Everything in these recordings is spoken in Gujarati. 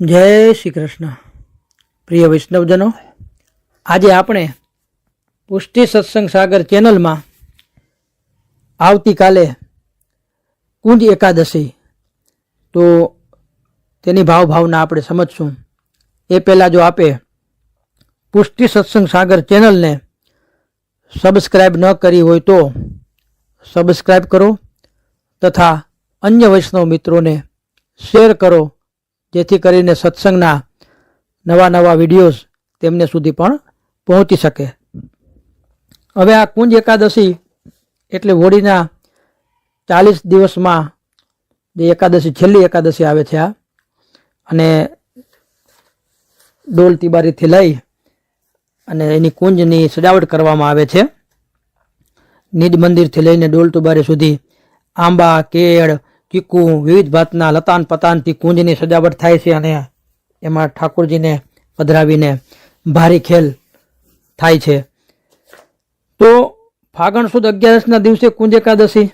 જય શ્રી કૃષ્ણ. પ્રિય વૈષ્ણવજનો, આજે આપણે પુષ્ટિ સત્સંગ સાગર ચેનલમાં આવતીકાલે કુંજ એકાદશી, તો તેની ભાવના આપણે સમજશું. એ પહેલાં જો આપે પુષ્ટિ સત્સંગ સાગર ચેનલને સબસ્ક્રાઈબ ન કરી હોય તો સબસ્ક્રાઈબ કરો તથા અન્ય વૈષ્ણવ મિત્રોને શેર કરો, જેથી કરીને સત્સંગના નવા વિડીયોઝ તેમને સુધી પણ પહોંચી શકે. હવે આ કુંજ એકાદશી એટલે હોળીના 40 દિવસમાં જે એકાદશી, છેલ્લી એકાદશી આવે છે આ, અને ડોલ તિબારીથી લઈ અને એની કુંજની સજાવટ કરવામાં આવે છે. નિજ મંદિરથી લઈને ડોલ તિબારી સુધી આંબા, કેળ, ચીકુ, વિવિધ ભાતના લતાન પતાનથી કુંજની સજાવટ થાય છે અને એમાં ઠાકોરજીને પધરાવીને ભારી ખેલ થાય છે. તો ફાગણ સુદ 11ના દિવસે કુંજ એકાદશી,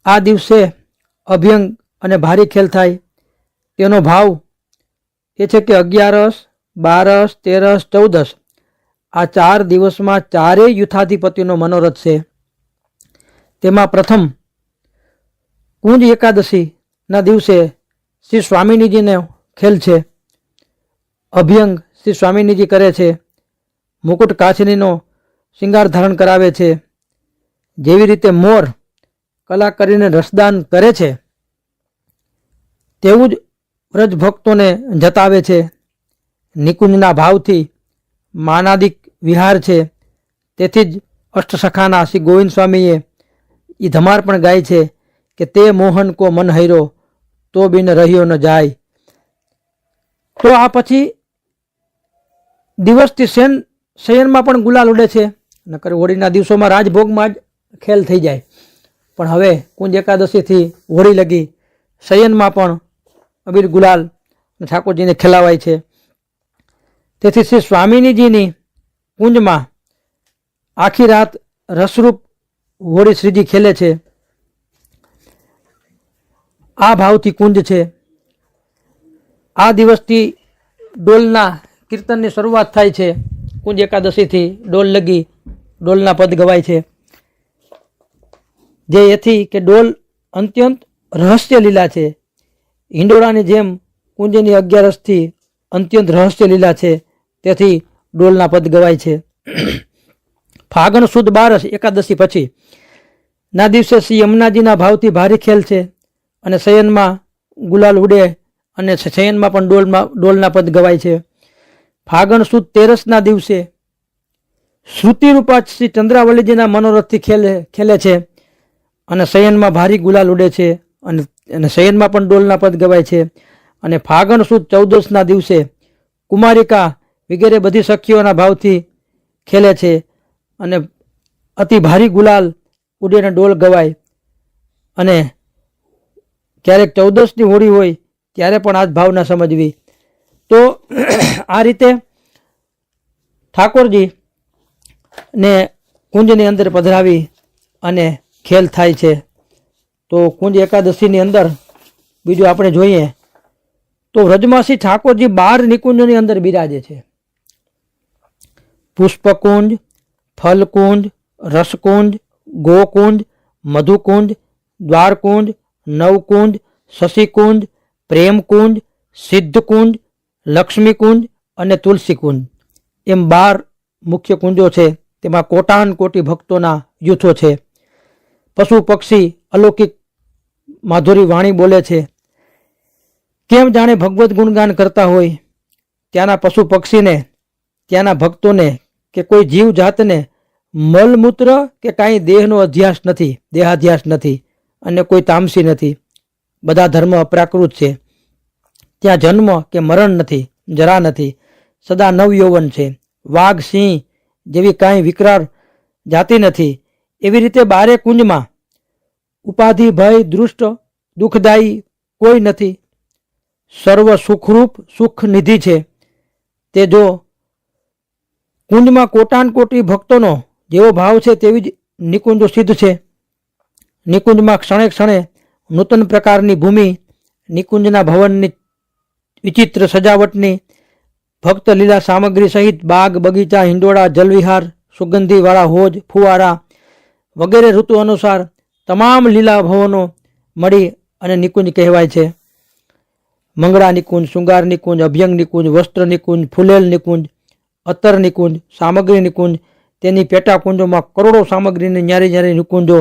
આ દિવસે અભ્યંગ અને ભારી ખેલ થાય. તેનો ભાવ એ છે કે 11, 12, 13, 14 આ 4 દિવસમાં ચારેય યુથાધિપતિનો મનોરથ છે. તેમાં પ્રથમ કુંજ એકાદશીના દિવસે શ્રી સ્વામિનીજીનો ખેલ છે. અભ્યંગ શ્રી સ્વામિનીજી કરે છે. મુકુટ કાછડીનો શિંગાર ધારણ કરાવે છે. જેવી રીતે મોર કલા કરીને રસદાન કરે છે, તેવું જ વ્રજ ભક્તોને જતાવે છે. નિકુંજના ભાવથી માનાદિક વિહાર છે. તેથી જ અષ્ટસખાના શ્રી ગોવિંદ સ્વામીએ એ ધમાર પણ ગાય છે કે તે મોહન કો મન હૈરો તો બિન રહ્યો ન જાય. તો આ પછી દિવસથી શયનમાં પણ ગુલાલ ઉડે છે. નકર હોળીના દિવસોમાં રાજભોગમાં જ ખેલ થઈ જાય, પણ હવે કુંજ એકાદશીથી હોળી લગી શયનમાં પણ અબીર ગુલાલ ઠાકોરજીને ખેલાવાય છે. તેથી શ્રી સ્વામિનીજીની કુંજમાં આખી રાત રસરૂપ હોળી શ્રીજી ખેલે છે. આ ભાવથી કુંજ છે. આ દિવસથી ડોલના કીર્તનની શરૂઆત થાય છે. કુંજ એકાદશીથી ડોલ લગી ડોલના પદ ગવાય છે. જે એથી કે ડોલ અત્યંત રહસ્ય લીલા છે. હિંડોળાની જેમ કુંજની 11થી અત્યંત રહસ્ય લીલા છે. તેથી ડોલના પદ ગવાય છે. ફાગણ સુદ 12 એકાદશી પછી ના દિવસે શ્રી યમુનાજીના ભાવથી ભારી ખેલ છે અને શયનમાં ગુલાલ ઉડે અને શયનમાં પણ ડોલના પદ ગવાય છે. ફાગણ સુદ 13ના દિવસે શ્રુતિરૂપા શ્રી ચંદ્રાવલીજીના મનોરથથી ખેલે છે અને શયનમાં ભારી ગુલાલ ઉડે છે અને શયનમાં પણ ડોલના પદ ગવાય છે. અને ફાગણ સુદ 14ના દિવસે કુમારિકા વગેરે બધી સખીઓના ભાવથી ખેલે છે અને અતિ ભારી ગુલાલ ઉડીને ડોલ ગવાય. અને ક્યારેક 14ની હોળી હોય ત્યારે પણ આ જ ભાવના સમજવી. તો આ રીતે ઠાકોરજી ને કુંજની અંદર પધરાવી અને ખેલ થાય છે. તો કુંજ એકાદશીની અંદર બીજું આપણે જોઈએ તો વ્રજમાસી ઠાકોરજી 12 નિકુંજોની અંદર બિરાજે છે. પુષ્પકુંજ, ફલકુંજ, રસકુંજ, ગોકુંજ, મધુકુંજ, દ્વારકુંજ, નવકુંજ, શશિકુંજ, પ્રેમકુંજ, સિદ્ધકુંજ, લક્ષ્મીકુંજ અને તુલસીકુંજ એમ 12 મુખ્ય કુંજો છે. તેમાં કોટાન કોટી ભક્તોના જૂથો છે. પશુ પક્ષી અલૌકિક માધુરી વાણી બોલે છે. કેમ જાણે ભગવત ગુણગાન કરતા હોય. ત્યાંના પશુ પક્ષીને, ત્યાંના ભક્તોને કે કોઈ જીવ જાતને મલમૂત્ર કે કાંઈ દેહનો દેહાધ્યાસ નથી અને કોઈ તામસી નથી. બધા ધર્મ અપ્રાકૃત છે. ત્યાં જન્મ કે મરણ નથી, જરા નથી, સદા નવયૌવન છે. વાઘ, સિંહ જેવી કાંઈ વિકરાળ જાતિ નથી. એવી રીતે 12 કુંજમાં ઉપાધિ, ભય, દૃષ્ટ, દુઃખદાયી કોઈ નથી. સર્વ સુખરૂપ સુખ નિધિ છે. તે જો કુંજમાં કોટાન કોટી ભક્તોનો જેવો ભાવ છે તેવી જ નિકુંજો સિદ્ધ છે. નિકુંજમાં ક્ષણે ક્ષણે નૂતન પ્રકારની ભૂમિ નિકુંજના ભવનની વિચિત્ર સજાવટની ભક્ત લીલા સામગ્રી સહિત બાગ બગીચા હિંડોળા જલવિહાર સુગંધીવાળા હોજ ફુવારા વગેરે ઋતુ અનુસાર તમામ લીલા ભવનો મળી અને નિકુંજ કહેવાય છે. મંગળા નિકુંજ, શૃંગાર નિકુંજ, અભ્યંગ નિકુંજ, વસ્ત્ર નિકુંજ, ફૂલેલ નિકુંજ, અત્તર નિકુંજ, સામગ્રી નિકુંજ, તેની પેટા કુંજોમાં કરોડો સામગ્રીની ન્યારી ન્યારી નિકુંજો,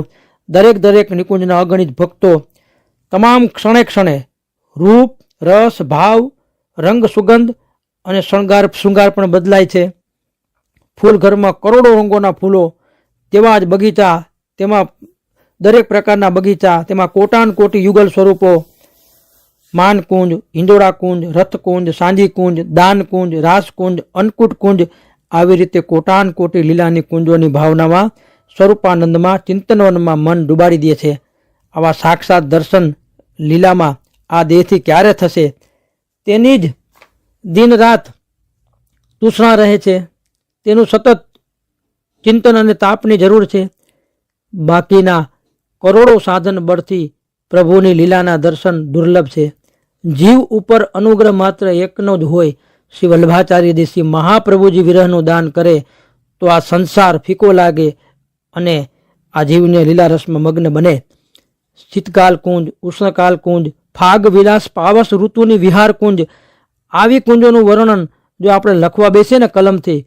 દરેક નિકુંજના અગણિત ભક્તો, તમામ ક્ષણે ક્ષણે રૂપ રસ ભાવ રંગ સુગંધ અને શૃંગાર પણ બદલાય છે. ફૂલ ઘરમાં કરોડો રંગોના ફૂલો, તેવા જ બગીચા, તેમાં દરેક પ્રકારના બગીચા, તેમાં કોટાન કોટી યુગલ સ્વરૂપો, માનકુંજ, હિંડોળા કુંજ, રથકુંજ, સાંજી કુંજ, દાનકુંજ, રાસકુંજ, અન્નકૂટ કુંજ, આવી રીતે કોટાન કોટી લીલાની કુંજોની ભાવનામાં સ્વરૂપાનંદમાં ચિંતનવનમાં મન ડૂબાડી દે છે. આવા સાક્ષાત દર્શન લીલામાં આ દેહથી ક્યારે થશે તેની જ દિન રાત તૃષ્ણા રહે છે. તેનું સતત ચિંતન અને તાપની જરૂર છે. બાકીના કરોડો સાધન બળથી પ્રભુની લીલાના દર્શન દુર્લભ છે. જીવ ઉપર અનુગ્રહ માત્ર એકનો જ હોય. શ્રી વલ્લભાચાર્ય દેશી મહાપ્રભુજી વિરહનું દાન કરે તો આ સંસાર ફીકો લાગે અને આ જીવને લીલા રસમાં મગ્ન બને. શીતકાલ કુંજ, ઉષ્ણકાલ કુંજ, ફાગ વિલાસ પાવસ ઋતુની વિહાર કુંજ, આવી કુંજોનું વર્ણન જો આપણે લખવા બેસીએ ને કલમથી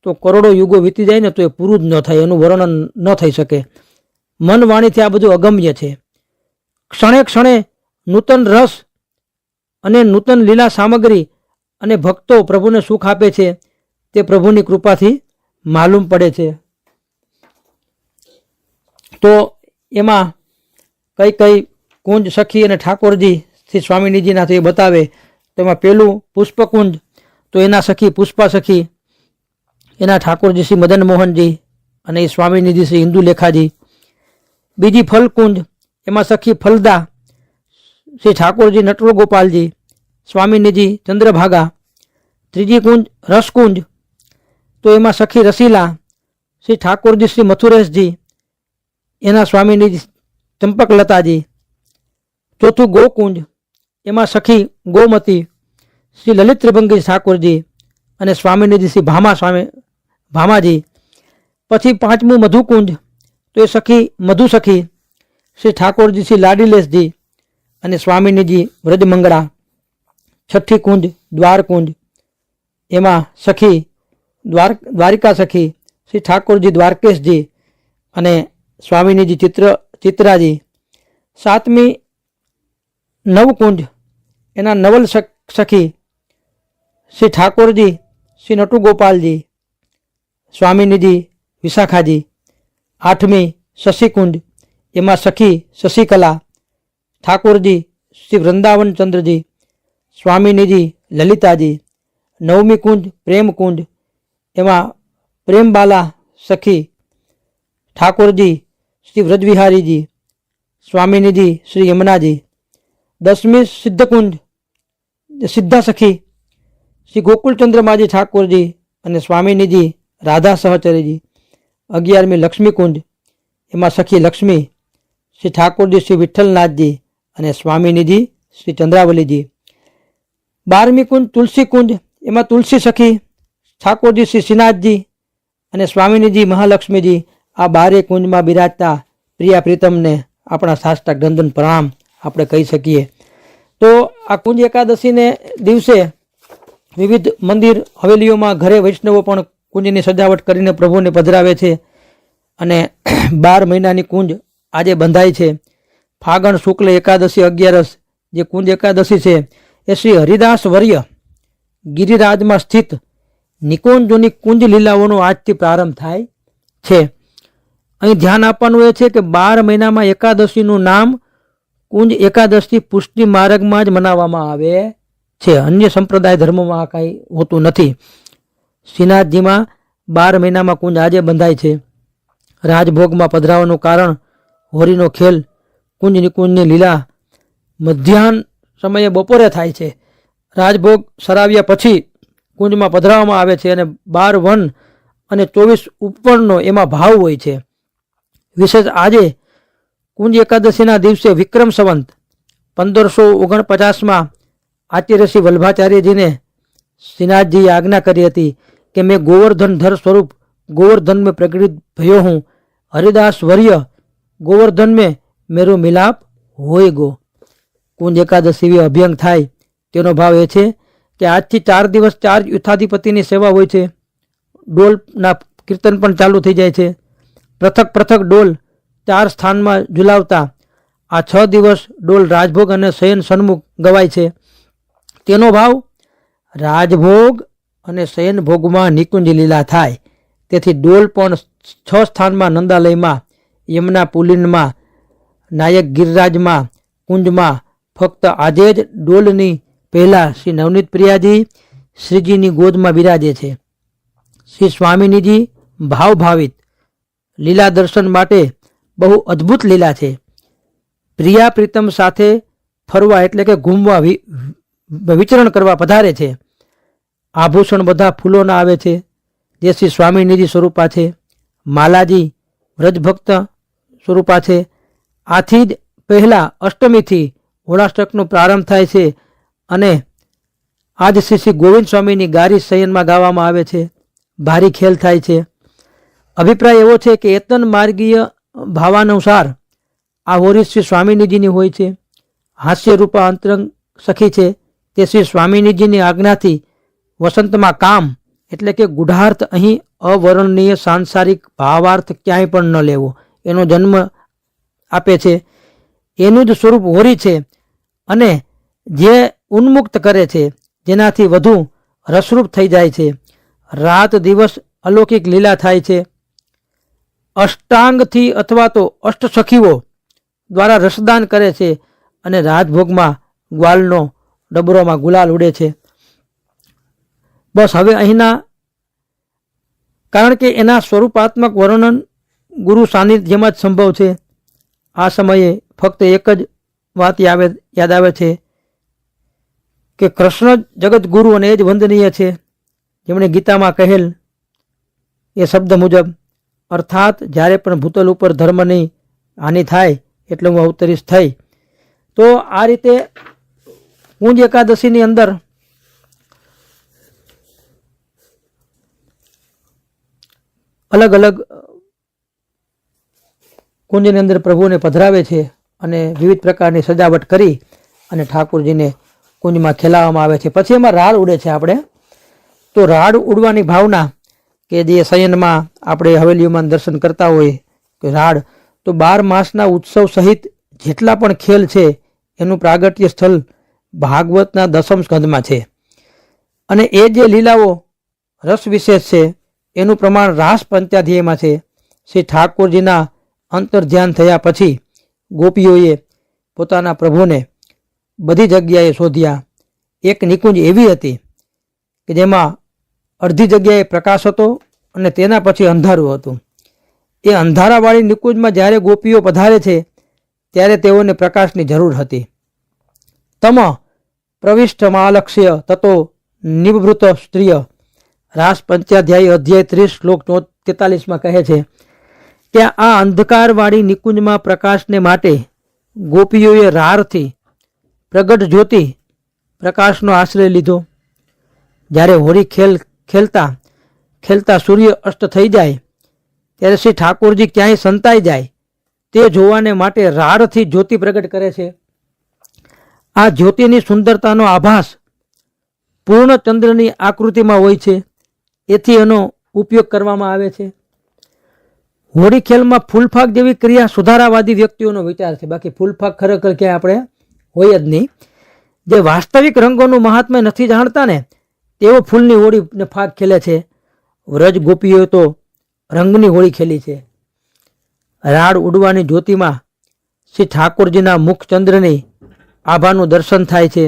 તો કરોડો યુગો વીતી જાય ને તો એ પૂરું જ ન થાય, એનું વર્ણન ન થઈ શકે. મન વાણીથી આ બધું અગમ્ય છે. ક્ષણે ક્ષણે નૂતન રસ અને નૂતન લીલા સામગ્રી અને ભક્તો પ્રભુને સુખ આપે છે તે પ્રભુની કૃપાથી માલુમ પડે છે. તો એમાં કઈ કઈ કુંજ સખી અને ઠાકોરજી શ્રી સ્વામિનીજીના તો એ બતાવે. તો એમાં પેલું પુષ્પકુંજ, તો એના સખી પુષ્પા સખી, એના ઠાકોરજી શ્રી મદન મોહનજી અને એ સ્વામિનીજી શ્રી ઇન્દુલેખાજી. બીજી ફલકુંજ, એમાં સખી ફલદા, શ્રી ઠાકોરજી નટવર ગોપાલજી, સ્વામિનીજી ચંદ્રભાગા. ત્રીજી કુંજ રસકુંજ, તો એમાં સખી રસીલા, શ્રી ઠાકોરજી શ્રી મથુરેશજી, એના સ્વામિનીજી ચંપકલતાજી. ચોથું ગોકુંજ, એમાં સખી ગોમતી, શ્રી લલિત ત્રિભંગી ઠાકોરજી અને સ્વામિનીજી શ્રી ભામાજી. પછી પાંચમું મધુકુંજ, તો એ સખી મધુ સખી, શ્રી ઠાકોરજી શ્રી લાડીલેશજી અને સ્વામિનીજી વ્રજમંગળા. છઠ્ઠી કુંજ દ્વારકુંજ, એમાં સખી દ્વારિકા સખી, શ્રી ઠાકોરજી દ્વારકેશજી અને સ્વામિનીજી ચિત્રાજી. સાતમી નવકુંજ, એના નવલ સખી, શ્રી ઠાકોરજી શ્રી નટુગોપાલજી, સ્વામિનીજી વિશાખાજી. આઠમી શશિકુંજ, એમાં સખી શશિકલા, ઠાકોરજી શ્રી વૃંદાવન ચંદ્રજી, સ્વામિનીજી લલિતાજી. નવમી કુંજ પ્રેમકુંજ, એમાં પ્રેમબાલા સખી, ઠાકોરજી શ્રી વ્રજવિહારીજી, સ્વામિનીજી શ્રી યમુનાજી. દસમી સિદ્ધકુંજ, સિદ્ધા સખી, શ્રી ગોકુલચંદ્રમાજી ઠાકોરજી અને સ્વામિનીજી રાધા સહચરીજી. 11મી લક્ષ્મીકુંજ, એમાં સખી લક્ષ્મી, શ્રી ઠાકોરજી શ્રી વિઠ્ઠલનાથજી અને સ્વામિનીજી શ્રી ચંદ્રાવલીજી. 12મી કુંજ તુલસી કુંજ, એમાં તુલસી સખી, ઠાકોરજી શ્રી શ્રીનાથજી અને સ્વામિનીજી મહાલક્ષ્મીજી. આ 12 કુંજમાં બિરાજતા પ્રિયા પ્રીતમને આપણા સાષ્ટાંગ દંડન પ્રણામ આપણે કહી શકીએ. તો આ કુંજ એકાદશીને દિવસે વિવિધ મંદિર હવેલીઓમાં ઘરે વૈષ્ણવો પણ કુંજની સજાવટ કરીને પ્રભુને પધરાવે છે અને 12 મહિનાની કુંજ આજે બંધાય છે. ફાગણ શુક્લ એકાદશી 11 જે કુંજ એકાદશી છે એ શ્રી હરિદાસ વર્ય ગિરિરાજમાં સ્થિત નિકુંજોની કુંજ લીલાઓનો આજથી પ્રારંભ થાય છે. અહીં ધ્યાન આપવાનું એ છે કે 12 મહિનામાં એકાદશીનું નામ કુંજ એકાદશી પુષ્ટિ માર્ગમાં જ મનાવવામાં આવે છે. અન્ય સંપ્રદાય ધર્મોમાં કાંઈ હોતું નથી. શ્રીનાથજીમાં 12 મહિનામાં કુંજ આજે બંધાય છે. રાજભોગમાં પધરાવાનું કારણ હોરીનો ખેલ, કુંજ નિકુંજની લીલા મધ્યાહન સમયે બપોરે થાય છે. રાજભોગ સરાવ્યા પછી કુંજમાં પધરાવવામાં આવે છે અને 12 વન અને 24 ઉપવનનો એમાં ભાવ હોય છે. વિશેષ આજે કુંજ એકાદશીના દિવસે વિક્રમ સંવંત 1549માં આચાર્ય શ્રી વલ્લભાચાર્યજીને શ્રીનાથજીએ આજ્ઞા કરી હતી કે મેં ગોવર્ધન ધર સ્વરૂપ गोवर्धन में प्रकटित भयो हूँ, हरिदास वर्य गोवर्धन में मेरो मिलाप होय गो। कुंज एकादशी अभ्यंग थाय तेनो भाव ए छे कि आजथी 4 दिवस 4 युथाधिपतिनी सेवा होय छे। डोलना कीर्तन पण चालू थई जाय छे। पृथक पृथक डोल 4 स्थान में झुलावता आ 6 दिवस डोल राजभोग अने शयन सन्मुख गवाय छे। तेनो भाव राजभोग अने शयन भोग में निकुंज लीला थाय। તેથી ડોલ પણ 6 સ્થાનમાં નંદાલયમાં, યમુના પુલિનમાં, નાયક ગિરિરાજમાં, કુંજમાં ફક્ત આજે જ ડોલની પહેલા શ્રી નવનીત પ્રિયાજી શ્રીજીની ગોદમાં બિરાજે છે। શ્રી સ્વામિનીજી ભાવભાવિત લીલા દર્શન માટે બહુ અદ્ભુત લીલા છે। પ્રિયા પ્રીતમ સાથે ફરવા એટલે કે ઘૂમવા વિચરણ કરવા પધારે છે। આભૂષણ બધા ફૂલોના આવે છે જે શ્રી સ્વામિનીજી સ્વરૂપા છે। માલાજી વ્રજભક્ત સ્વરૂપા છે। આથી જ પહેલા અષ્ટમીથી હોળાષ્ટકનો પ્રારંભ થાય છે અને આજ શ્રી ગોવિંદ સ્વામીની ગારી શયનમાં ગાવામાં આવે છે। ભારી ખેલ થાય છે। અભિપ્રાય એવો છે કે એતન માર્ગીય ભાવાનુસાર આ હોરી શ્રી સ્વામિનીજીની હોય છે। હાસ્યરૂપા અંતરંગ સખી છે તે શ્રી સ્વામિનીજીની આજ્ઞાથી વસંતમાં કામ એટલે કે ગુઢાર્થ અહીં અવર્ણનીય સાંસારિક ભાવાર્થ ક્યાંય પણ ન લેવો એનો જન્મ આપે છે। એનું જ સ્વરૂપ હોરી છે અને જે ઉન્મુક્ત કરે છે, જેનાથી વધુ રસરૂપ થઈ જાય છે। રાત દિવસ અલૌકિક લીલા થાય છે। અષ્ટાંગથી અથવા તો અષ્ટ સખીઓ દ્વારા રસદાન કરે છે અને રાજભોગમાં ગ્વાલનો ડબરોમાં ગુલાલ ઉડે છે। બસ હવે અહીંના કારણ કે એના સ્વરૂપાત્મક વર્ણન ગુરુ સાનિધ્યમાં જ સંભવ છે। આ સમયે ફક્ત એક જ વાત યાદ આવે છે કે કૃષ્ણ જગત ગુરુ અને એ જ વંદનીય છે, જેમણે ગીતામાં કહેલ એ શબ્દ મુજબ, અર્થાત જ્યારે પણ ભૂતલ ઉપર ધર્મની હાનિ થાય એટલે હું અવતરીશ થઈ। તો આ રીતે કુંજ એકાદશીની અંદર અલગ અલગ કુંજની અંદર પ્રભુને પધરાવે છે અને વિવિધ પ્રકારની સજાવટ કરી અને ઠાકોરજીને કુંજમાં ખેલાવવામાં આવે છે। પછી એમાં રાડ ઉડે છે। આપણે તો રાડ ઉડવાની ભાવના કે જે શયનમાં આપણે હવેલીઓમાં દર્શન કરતા હોય કે રાડ, તો 12 માસના ઉત્સવ સહિત જેટલા પણ ખેલ છે એનું પ્રાગટ્ય સ્થળ ભાગવતના 10મ સ્કંદમાં છે અને એ જે લીલાઓ રસ વિશેષ છે એનું પ્રમાણ રાસ પંચાધ્યાયમાં છે। શ્રી ઠાકોરજીના અંતર ધ્યાન થયા પછી ગોપીઓએ પોતાના પ્રભુને બધી જગ્યાએ શોધ્યા। એક નિકુંજ એવી હતી કે જેમાં અડધી જગ્યાએ પ્રકાશ હતો અને તેના પછી અંધારું હતું। એ અંધારાવાળી નિકુંજમાં જ્યારે ગોપીઓ પધારે છે ત્યારે તેઓને પ્રકાશની જરૂર હતી। તમ પ્રવિષ્ટમાલક્ષ્ય તતો નિવૃત સ્ત્રીય, રાસ પંચાધ્યાય અધ્યાય 30 શ્લોક 43માં કહે છે કે આ અંધકારવાળી નિકુંજમાં પ્રકાશને માટે ગોપીઓએ રારથી પ્રગટ જ્યોતિ પ્રકાશનો આશ્રય લીધો। જ્યારે હોળી ખેલતા ખેલતા સૂર્ય અસ્ત થઈ જાય ત્યારે શ્રી ઠાકોરજી ક્યાંય સંતાઈ જાય તે જોવાને માટે રાડથી જ્યોતિ પ્રગટ કરે છે। આ જ્યોતિની સુંદરતાનો આભાસ પૂર્ણ ચંદ્રની આકૃતિમાં હોય છે, એથી એનો ઉપયોગ કરવામાં આવે છે। હોળી ખેલમાં ફૂલફાક જેવી ક્રિયા સુધારાવાદી વ્યક્તિઓનો વિચાર છે, બાકી ફૂલફાક ખરેખર ક્યાંય આપણે હોય જ નહીં। જે વાસ્તવિક રંગોનું મહાત્મ્ય નથી જાણતા ને તેઓ ફૂલની હોળીને ફાક ખેલે છે। વ્રજ ગોપીઓએ તો રંગની હોળી ખેલી છે। રાડ ઉડવાની જ્યોતિમાં શ્રી ઠાકોરજીના મુખ ચંદ્રની આભાનું દર્શન થાય છે।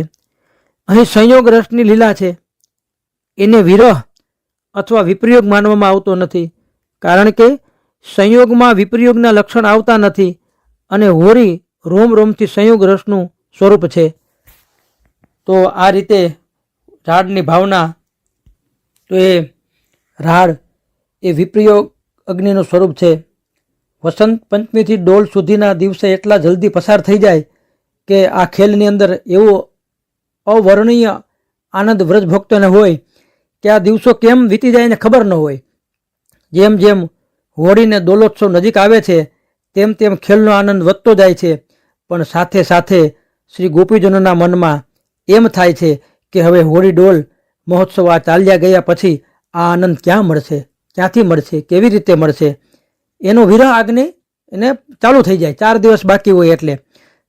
અહીં સંયોગ રસની લીલા છે, એને વિરહ અથવા વિપ્રયોગ માનવામાં આવતો નથી, કારણ કે સંયોગમાં વિપ્રયોગના લક્ષણ આવતા નથી અને હોળી રોમ રોમથી સંયોગ રસનું સ્વરૂપ છે। તો આ રીતે રાડની ભાવના, તો એ રાડ એ વિપ્રયોગ અગ્નિનું સ્વરૂપ છે। વસંત પંચમીથી ડોલ સુધીના દિવસે એટલા જલ્દી પસાર થઈ જાય કે આ ખેલની અંદર એવો અવર્ણનીય આનંદ વ્રજ ભક્તોને હોય કે આ દિવસો કેમ વીતી જાય એને ખબર ન હોય. જેમ જેમ હોળીને દોલોત્સવ નજીક આવે છે તેમ તેમ ખેલનો આનંદ વધતો જાય છે. પણ સાથે સાથે શ્રી ગોપીજનોના મનમાં એમ થાય છે કે હવે હોળી ડોલ મહોત્સવ આ ચાલ્યા ગયા પછી આ આનંદ ક્યાં મળશે, ક્યાંથી મળશે, કેવી રીતે મળશે? એનો વિરહ અગ્નિ એને ચાલુ થઈ જાય. 4 દિવસ બાકી હોય એટલે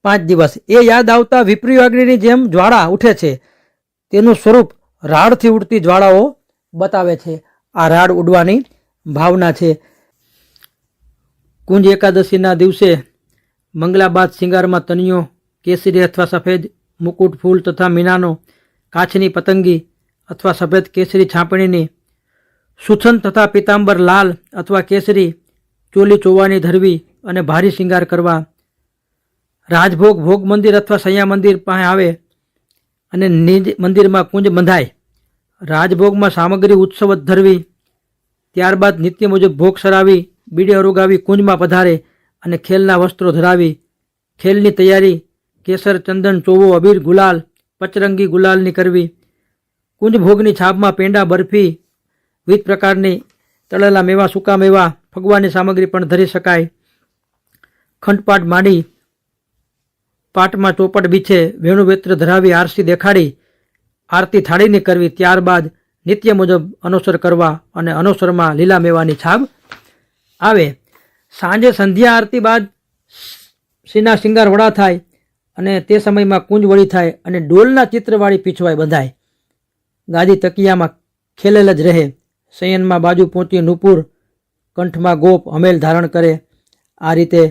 5 દિવસ એ યાદ આવતા વિપરીય અગ્નિની જેમ જ્વાળા ઉઠે છે. તેનું સ્વરૂપ રાડથી ઉડતી જ્વાળાઓ બતાવે છે. આ રાડ ઉડવાની ભાવના છે. કુંજ એકાદશીના દિવસે મંગલાબાદ શિંગારમાં તનિયો કેસરી અથવા સફેદ મુકુટ ફૂલ તથા મીનાનો, કાચની પતંગી અથવા સફેદ કેસરી છાપણીની, સુથન તથા પીતાંબર લાલ અથવા કેસરી ચોલી ચોવાની ધરવી અને ભારી શિંગાર કરવા. રાજભોગ ભોગ મંદિર અથવા સૈયા મંદિર પાસે આવે અને નિજ મંદિરમાં કુંજ બંધાય. રાજભોગમાં સામગ્રી ઉત્સવ ધરવી. ત્યારબાદ નિત્ય મુજબ ભોગ સરાવી બીડી અરુગાવી કુંજમાં પધારે અને ખેલના વસ્ત્રો ધરાવી ખેલની તૈયારી કેસર ચંદન ચોવો અબીર ગુલાલ પચરંગી ગુલાલની કરવી. કુંજ ભોગની છાબમાં પેંડા બરફી વિવિધ પ્રકારની તળેલા મેવા સૂકા મેવા ફગવાની સામગ્રી પણ ધરી શકાય. ખંડપાટ માંડી પાટમાં ચોપટ બીછે વેણુવેત્ર ધરાવી આરસી દેખાડી આરતી થાળીની કરવી. ત્યારબાદ નિત્ય મુજબ અનુસર કરવા અને અનુસરમાં લીલા મેવાની છાબ આવે. સાંજે સંધ્યા આરતી બાદ સીના શિંગાર વડા થાય અને તે સમયમાં કુંજ વળી થાય અને ડોલના ચિત્રવાળી પીછવાઈ બંધાય. ગાદી તકિયામાં ખેલેલ જ રહે. શયનમાં બાજુ પહોંચી નુપુર, કંઠમાં ગોપ હમેલ ધારણ કરે. આ રીતે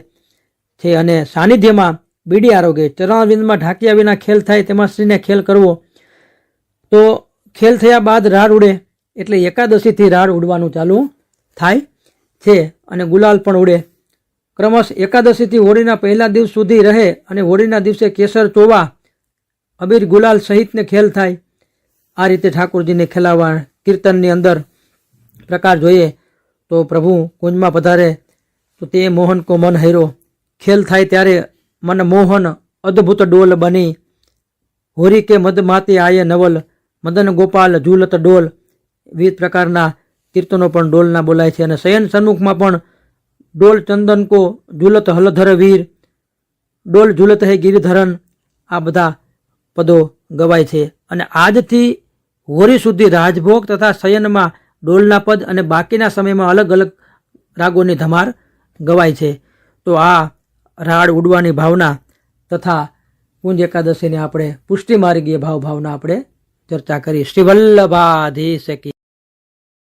છે. અને સાનિધ્યમાં બીડી આરોગે. ચરણારવિંદમાં ઢાંક્યા વિના ખેલ થાય તેમાં સ્ત્રીને ખેલ કરવો. તો ખેલ થયા બાદ રાડ ઉડે એટલે એકાદશીથી રાડ ઉડવાનું ચાલુ થાય છે અને ગુલાલ પણ ઉડે. ક્રમશ એકાદશીથી હોળીના પહેલા દિવસ સુધી રહે અને હોળીના દિવસે કેસર ચોવા અબીર ગુલાલ સહિતને ખેલ થાય. આ રીતે ઠાકોરજીને ખેલાવા. કીર્તનની અંદર પ્રકાર જોઈએ તો પ્રભુ કુંજમાં પધારે તો તે મોહન કો મન હૈરો. ખેલ થાય ત્યારે મન મોહન અદ્ભુત ડોલ બની. હોરી કે મદ માતે આયે નવલ મદન ગોપાલ ઝૂલત ડોલ. વિવિધ પ્રકારના કીર્તનો પણ ડોલના બોલાય છે. અને શયન સન્મુખમાં પણ ડોલ ચંદન કો ઝૂલત હલધર વીર, ડોલ ઝૂલત હે ગિરિધરન, આ બધા પદો ગવાય છે. અને આજથી હોળી સુધી રાજભોગ તથા શયનમાં ડોલના પદ અને બાકીના સમયમાં અલગ અલગ રાગોની ધમાર ગવાય છે. તો આ રાડ ઉડવાની ભાવના તથા કુંજ એકાદશીની આપણે પુષ્ટિ માર્ગીય ભાવના આપણે ચર્ચા કરી. શ્રી વલ્લભાધીશ કી